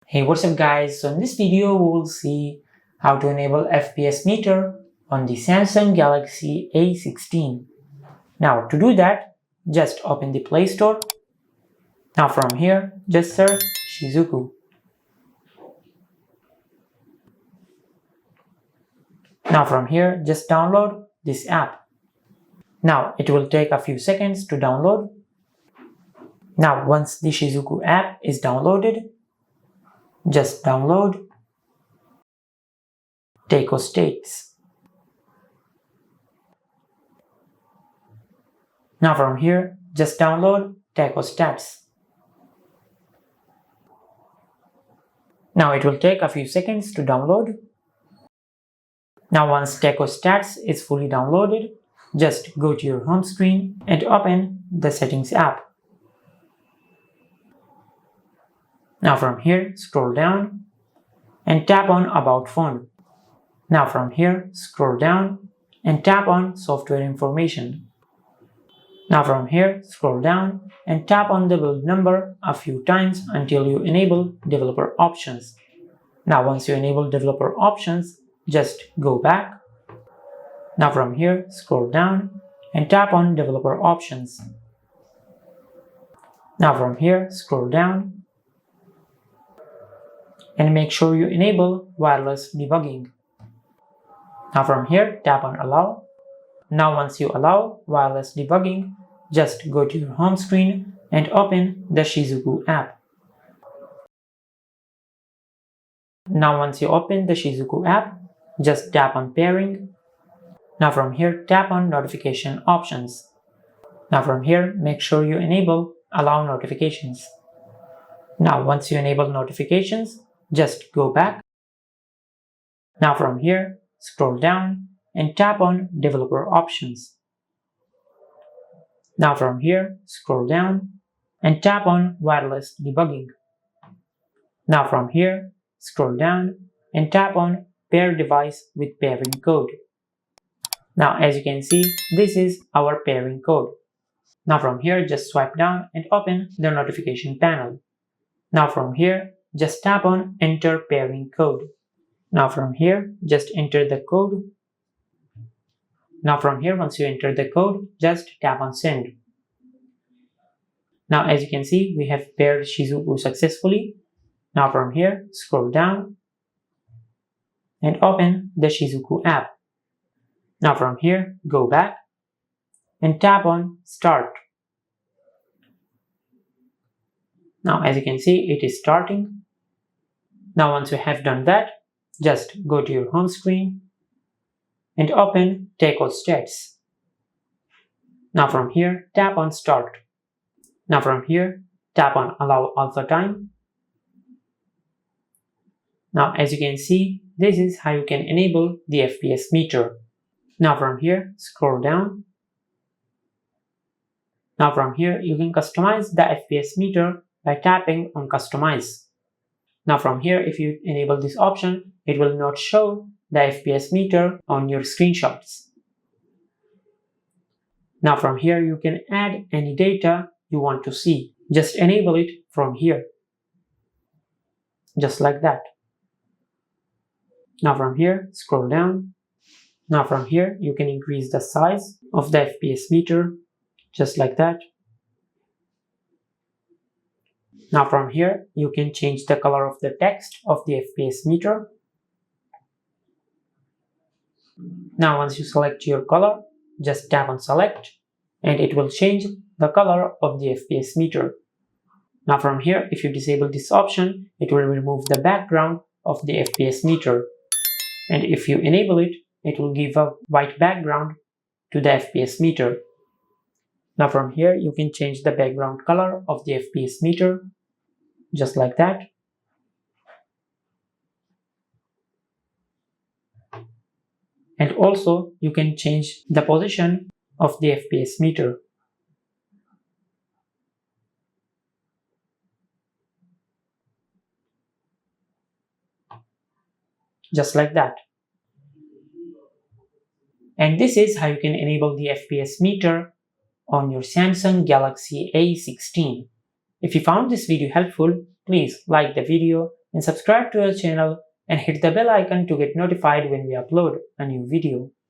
Hey, what's up guys? So in this video we will see how to enable FPS meter on the Samsung Galaxy A16. Now to do that, just open the Play Store. Now from here, just search Shizuku. Now from here, just download this app. Now it will take a few seconds to download. Now once the Shizuku app is downloaded, just download Teiko States. Now from here, just download Teiko Stats. Now it will take a few seconds to download. Now once Teiko Stats is fully downloaded, just go to your home screen and open the Settings app. Now from here, scroll down and tap on About Phone. Now from here, scroll down and tap on Software Information. Now from here, scroll down and tap on the build number a few times until you enable developer options. Now once you enable developer options, just go back. Now from here, scroll down and tap on developer options. Now from here, scroll down and make sure you enable wireless debugging. Now from here, tap on allow. Now once you allow wireless debugging, just go to your home screen and open the Shizuku app. Now once you open the Shizuku app, just tap on pairing. Now from here, tap on notification options. Now from here, make sure you enable allow notifications. Now once you enable notifications, just go back. Now from here, scroll down and tap on developer options. Now from here, scroll down and tap on wireless debugging. Now from here, scroll down and tap on pair device with pairing code. Now as you can see, this is our pairing code. Now from here, just swipe down and open the notification panel. Now from here, just tap on enter pairing code. Now from here, just enter the code. Now from here, once you enter the code, just tap on send. Now as you can see, we have paired Shizuku successfully. Now from here, scroll down and open the Shizuku app. Now from here, go back and tap on start. Now as you can see, it is starting. Now once you have done that, just go to your home screen and open Teiko Stats. Now from here, tap on start. Now from here, tap on allow alpha time. Now as you can see, this is how you can enable the FPS meter. Now from here, scroll down. Now from here, you can customize the FPS meter by tapping on customize. Now from here, if you enable this option, it will not show the FPS meter on your screenshots. Now from here, you can add any data you want to see. Just enable it from here. Just like that. Now from here, scroll down. Now from here, you can increase the size of the FPS meter, just like that. Now from here, you can change the color of the text of the FPS meter. Now once you select your color, just tap on select and it will change the color of the FPS meter. Now from here, if you disable this option, it will remove the background of the FPS meter. And if you enable it, it will give a white background to the FPS meter. Now from here, you can change the background color of the FPS meter, just like that. And also, you can change the position of the FPS meter. Just like that. And this is how you can enable the FPS meter on your Samsung Galaxy A16. If you found this video helpful, please like the video and subscribe to our channel and hit the bell icon to get notified when we upload a new video.